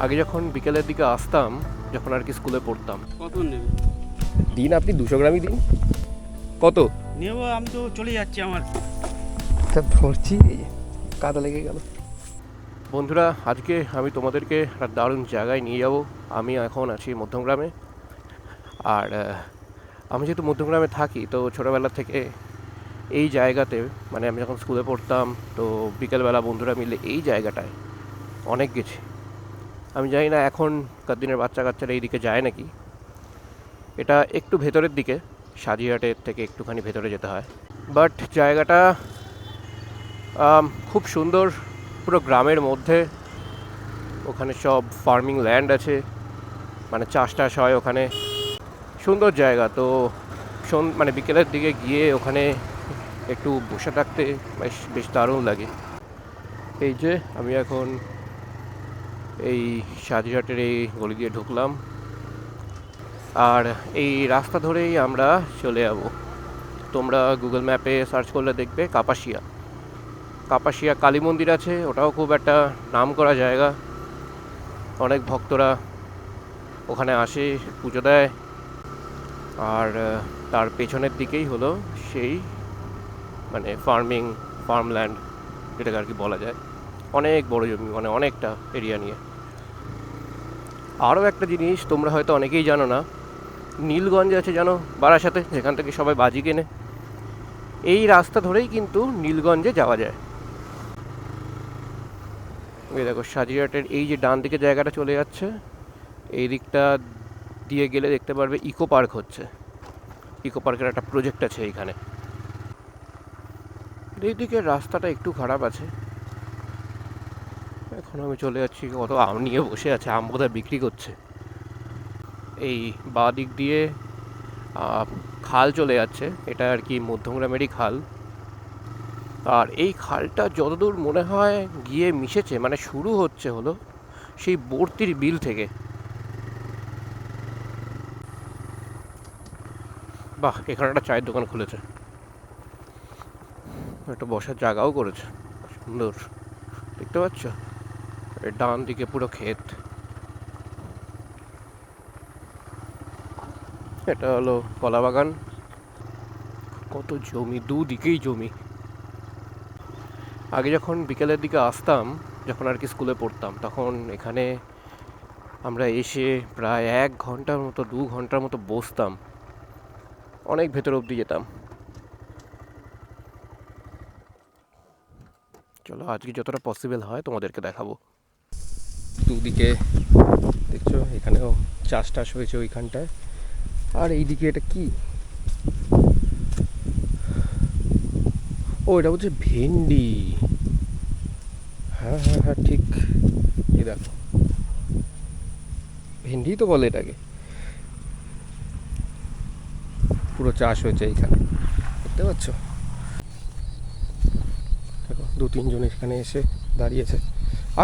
আগে যখন বিকেলের দিকে আসতাম, যখন আর কি স্কুলে পড়তাম। কত নেবে? দিন আপনি 200 গ্রামই দিন। কত নেব? আমি তো চলে যাচ্ছি আমার। তা ধরছি, কাদা লেগে গেল। বন্ধুরা, আজকে আমি তোমাদেরকে একটা দারুণ জায়গায় নিয়ে যাব। আমি এখন আছি মধ্যমগ্রামে। আর আমি যেহেতু মধ্যমগ্রামে থাকি, তো ছোটোবেলা থেকে এই জায়গাতে, মানে আমি যখন স্কুলে পড়তাম, তো বিকেলবেলা বন্ধুরা মিলে এই জায়গাটায় অনেক গেছি। আমি জানি না এখনকার দিনের বাচ্চা কাচ্চারা এইদিকে যায় নাকি। এটা একটু ভেতরের দিকে, সাজিয়াটের থেকে একটুখানি ভেতরে যেতে হয়। বাট জায়গাটা খুব সুন্দর, পুরো গ্রামের মধ্যে। ওখানে সব ফার্মিং ল্যান্ড আছে, মানে চাষ টাস হয় ওখানে। সুন্দর জায়গা। তো মানে বিকেলের দিকে গিয়ে ওখানে একটু বসে থাকতে বেশ বেশ দারুণ লাগে। এই যে আমি এখন এই সাজিয়াটের এই গলি দিয়ে ঢুকলাম, আর এই রাস্তা ধরেই আমরা চলে যাব। তোমরা গুগল ম্যাপে সার্চ করলে দেখবে কাপাসিয়া কালী মন্দির আছে। ওটাও খুব একটা নাম করা জায়গা। অনেক ভক্তরা ওখানে আসে, পুজো দেয়। আর তার পেছনের দিকেই হলো সেই মানে ফার্মল্যান্ড, যেটাকে আর কি বলা যায়। অনেক বড় জমি, মানে অনেকটা এরিয়া নিয়ে। আরও একটা জিনিস তোমরা হয়তো অনেকেই জানো না, নীলগঞ্জ আছে জানো, বারাসাতে, যেখান থেকে সবাই বাজি কেনে। এই রাস্তা ধরেই কিন্তু নীলগঞ্জে যাওয়া যায়। এই দেখো, সাজিয়াটের এই যে ডান দিকে জায়গাটা চলে যাচ্ছে, এই দিকটা দিয়ে গেলে দেখতে পারবে ইকো পার্ক হচ্ছে। ইকো পার্কের একটা প্রজেক্ট আছে এইখানে। এই দিকের রাস্তাটা একটু খারাপ আছে। এখন আমি চলে যাচ্ছি, কত আম নিয়ে বসে আছে, আম বোধহয় বিক্রি করছে। এই বাঁ দিক দিয়ে খাল চলে যাচ্ছে, এটা আর কি মধ্যমগ্রামেরই খাল। আর এই খালটা যতদূর মনে হয় গিয়ে মিশেছে, মানে শুরু হচ্ছে হলো সেই বর্তির বিল থেকে। বাহ, এখানে একটা চায়ের দোকান খুলেছে, একটা বসার জায়গাও করেছে, সুন্দর। দেখতে পাচ্ছ, এর ডান দিকে পুরো ক্ষেত। এটা হলো কলা বাগান। কত জমি, দুদিকেই জমি। আগে যখন বিকেলের দিকে আসতাম, যখন আর কি স্কুলে পড়তাম, তখন এখানে আমরা এসে প্রায় 1 ঘন্টার মতো 2 ঘন্টার মতো বসতাম, অনেক ভেতর অবধি যেতাম। চলো আজকে যতটা পসিবল হয় তোমাদেরকে দেখাবো। দুদিকে দেখছো, এখানেও চাষ টাস হয়েছে ওইখানটায়। আর এইদিকে এটা কি, ও এটা হচ্ছে ভেন্ডি। হ্যাঁ হ্যাঁ হ্যাঁ, ঠিক। এই দেখো, ভেন্ডি তো বলে এটাকে। পুরো চাষ হয়েছে এইখানে, দেখতে পাচ্ছ। দেখো, 2-3 জন এখানে এসে দাঁড়িয়েছে।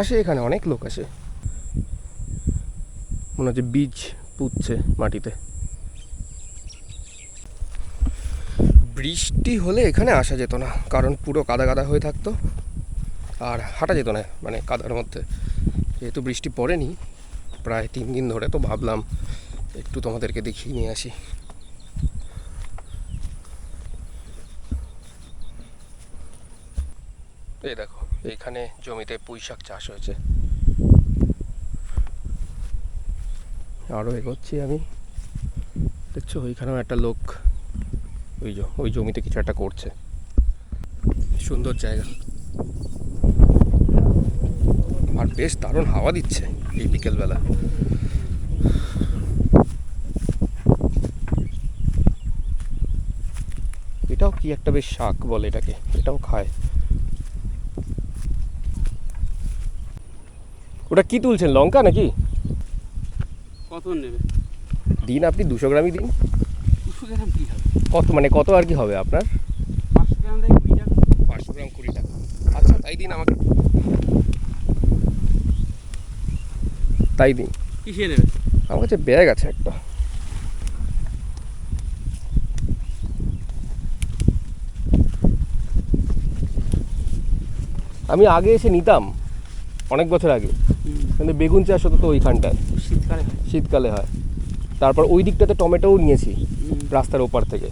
আসে এখানে অনেক লোক আসে, মনে হচ্ছে বীজ পুঁতছে মাটিতে। বৃষ্টি হলে এখানে আসা যেত না, কারণ পুরো কাদা কাদা হয়ে থাকতো আর হাঁটা যেত না, মানে কাদার মধ্যে। যেহেতু বৃষ্টি পড়েনি প্রায় 3 দিন ধরে, তো ভাবলাম একটু তোমাদেরকে দেখিয়ে নিয়ে আসি। এই দেখো, এইখানে জমিতে পুঁইশাক চাষ হয়েছে। আরও এগোচ্ছি আমি, দেখছো ওইখানেও একটা লোক ওই জমিতে কিছু একটা করছে। সুন্দর জায়গা, আর বেশ দারুণ হাওয়া দিচ্ছে এই বিকেলবেলা। এটাও কি একটা বেশ শাক বলে এটাকে, এটাও খায়। ওটা কি তুলছেন, লঙ্কা নাকি? কত নেবে? দিন আপনি 200 গ্রামই দিন। 200 গ্রাম কী হবে? কত, মানে কত আর কি হবে আপনার? 500 গ্রাম দেয় 20 টাকা। 500 গ্রাম 20 টাকা। আচ্ছা, তাই দিন আমাকে, তাই দিন। কিসে নেবে? আমার কাছে ব্যাগ আছে একটা। আমি আগে এসে নিতাম, অনেক বছর আগে। মানে বেগুন চাষ হতো তো ওইখানটায়, শীতকালে হয়। শীতকালে হয়। তারপর ওই দিকটাতে টমেটোও নিয়েছি রাস্তার ওপার থেকে।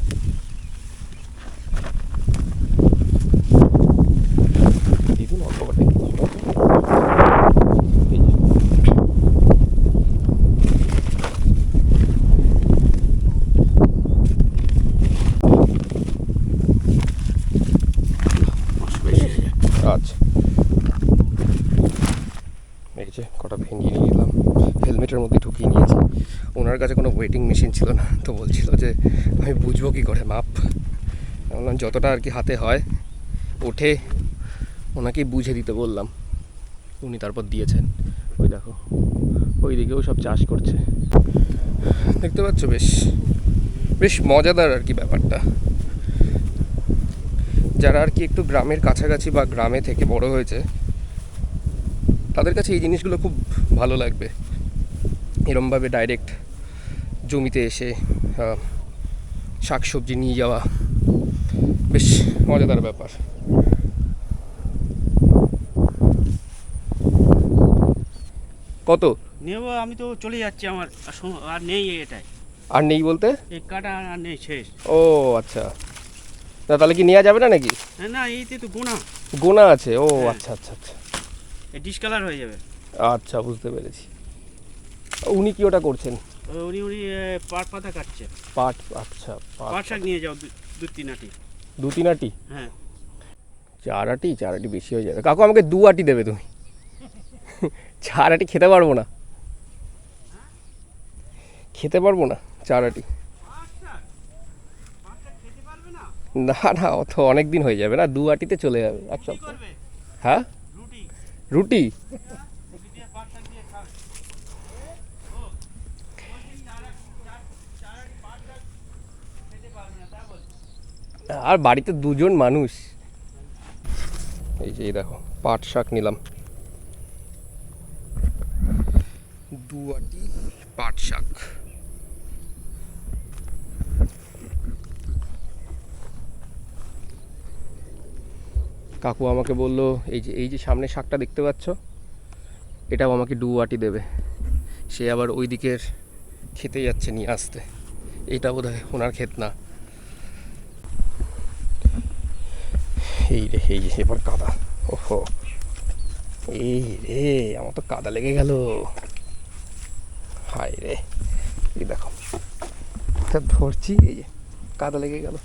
দিদিন অল্প বটে। এই যে। আচ্ছা, এই যে কটা ভেঙে নিয়ে নিলাম, হেলমেটের মধ্যে ঢুকিয়ে নিয়েছি। ওনার কাছে কোনো ওয়েটিং মেশিন ছিল না, তো বলছিল যে আমি বুঝবো কী করে মাপ। বললাম যতটা আর কি হাতে হয় ওঠে ওনাকেই বুঝে দিতে বললাম, উনি তারপর দিয়েছেন। ওই দেখো ওই দিকেও সব চাষ করছে, দেখতে পাচ্ছ? বেশ বেশ মজাদার আর কি ব্যাপারটা। যারা আর কি একটু গ্রামের কাছাকাছি বা গ্রামে থেকে বড় হয়েছে তাদের কাছে এই জিনিসগুলো খুব ভালো লাগবে। এরমভাবে ডাইরেক্ট জমিতে এসে শাক সবজি নিয়ে যাওয়া বেশ মজাদার ব্যাপার। কত নেবো, আমি তো চলে যাচ্ছি, আমার আর নেই এটাই। আর নেই বলতে? এই কাটা আর নেই, শেষ। ও আচ্ছা, না তাহলে কি নেওয়া যাবে না নাকি? হ্যাঁ, না এইতে তো গোনা গোনা আছে। ও হ্যাঁ। আচ্ছা আচ্ছা আচ্ছা এই ডিসকালার হয়ে যাবে। আচ্ছা, বুঝতে পেরেছি। উনি কি ওটা করছেন? উনি পাট পাতা কাটছে। পাট, আচ্ছা পাট শাক নিয়ে যাও দু তিন আটি। দু তিন আটি? হ্যাঁ, চার আটি বেশি হয়ে যাবে। কাকু আমাকে 2 আটি দেবে তুমি। 4 আটি খেতে পারবো না, খেতে পারবো না 4 আটি। না না, অত অনেক দিন হয়ে যাবে না, 2 আটিতে চলে যাবে এক সপ্তাহ। হ্যাঁ, রুটি। আর বাড়িতে 2জন মানুষ। এই যে এই দেখো পাট শাক নিলাম, 2 আটি পাট শাক। কাকু আমাকে বললো এই যে সামনে শাকটা দেখতে পাচ্ছ, এটাও আমাকে 2 আটি দেবে। সে আবার ওই দিকের খেতে যাচ্ছে নিয়ে আসতে, এইটা বোধহয় ওনার ক্ষেত না। এই রে, এই যে এবার কাদা। ওহো, এই রে আমার তো কাদা লেগে গেল। হায় রে, এই দেখো ধরছি, এই যে কাদা লেগে গেল।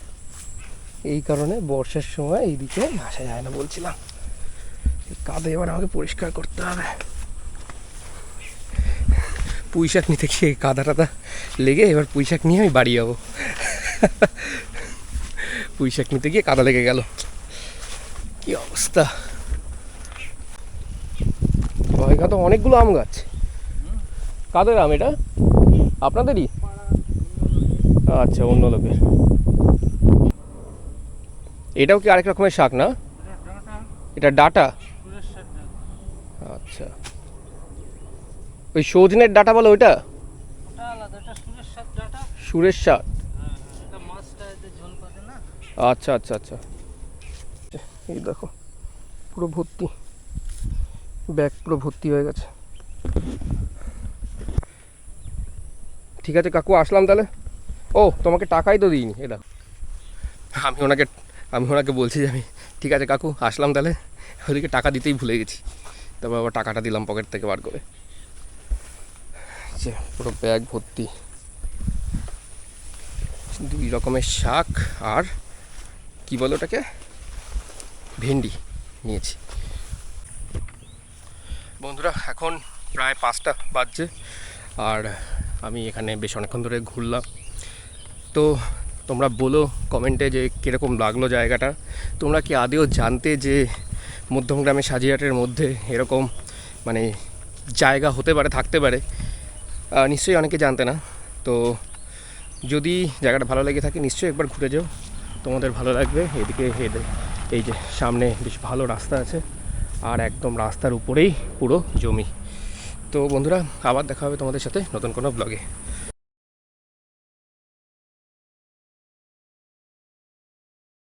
এই কারণে বর্ষার সময় এইদিকে আসা যায় না বলছিলাম। কাদা এবার আমাকে পরিষ্কার করতে হবে। পুঁই শাক নিতে গিয়ে কাদা টাদা লেগে এবার পুঁই শাক নিয়ে আমি বাড়ি যাবো। পুঁই শাক নিতে গিয়ে কাদা লেগে গেল, কি অবস্থা। এখানে তো অনেকগুলো আম গাছ। কাদের আম এটা? আপনাদেরই? আচ্ছা, অন্য লোকের। এটাও কি আরেক রকমের শাক না? এটা ডাটা? আচ্ছা, ওই সজনের ডাটা বলো ওইটা? সুরেশ শাক। আচ্ছা আচ্ছা আচ্ছা, এই দেখো পুরো ভর্তি, ব্যাগ পুরো ভর্তি হয়ে গেছে। ঠিক আছে কাকু, আসলাম তাহলে। ও, তোমাকে টাকাই তো দিইনি। এ দেখো, আমি ওনাকে বলছি যে আমি ঠিক আছে কাকু আসলাম তাহলে, ওদিকে টাকা দিতেই ভুলে গেছি। তারপর আবার টাকাটা দিলাম পকেট থেকে বার করে। যে পুরো ব্যাগ ভর্তি 2 রকমের শাক আর কি বলো ওটাকে, ভেন্ডি নিয়েছি। বন্ধুরা এখন প্রায় 5টা বাজছে, আর আমি এখানে বেশ অনেকক্ষণ ধরে ঘুরলাম। তো তোমরা বলো কমেন্টে যে কীরকম লাগলো জায়গাটা। তোমরা কি আদেও জানতে যে মধ্যমগ্রামের সাজিয়াটের মধ্যে এরকম মানে জায়গা হতে পারে, থাকতে পারে? নিশ্চয়ই অনেকে জানতে না। তো যদি জায়গাটা ভালো লেগে থাকে নিশ্চয়ই একবার ঘুরে যাও, তোমাদের ভালো লাগবে। এদিকে এই যে সামনে বেশ ভালো রাস্তা আছে, আর একদম রাস্তার উপরেই পুরো জমি। তো বন্ধুরা, আবার দেখা হবে তোমাদের সাথে নতুন কোনো ব্লগে।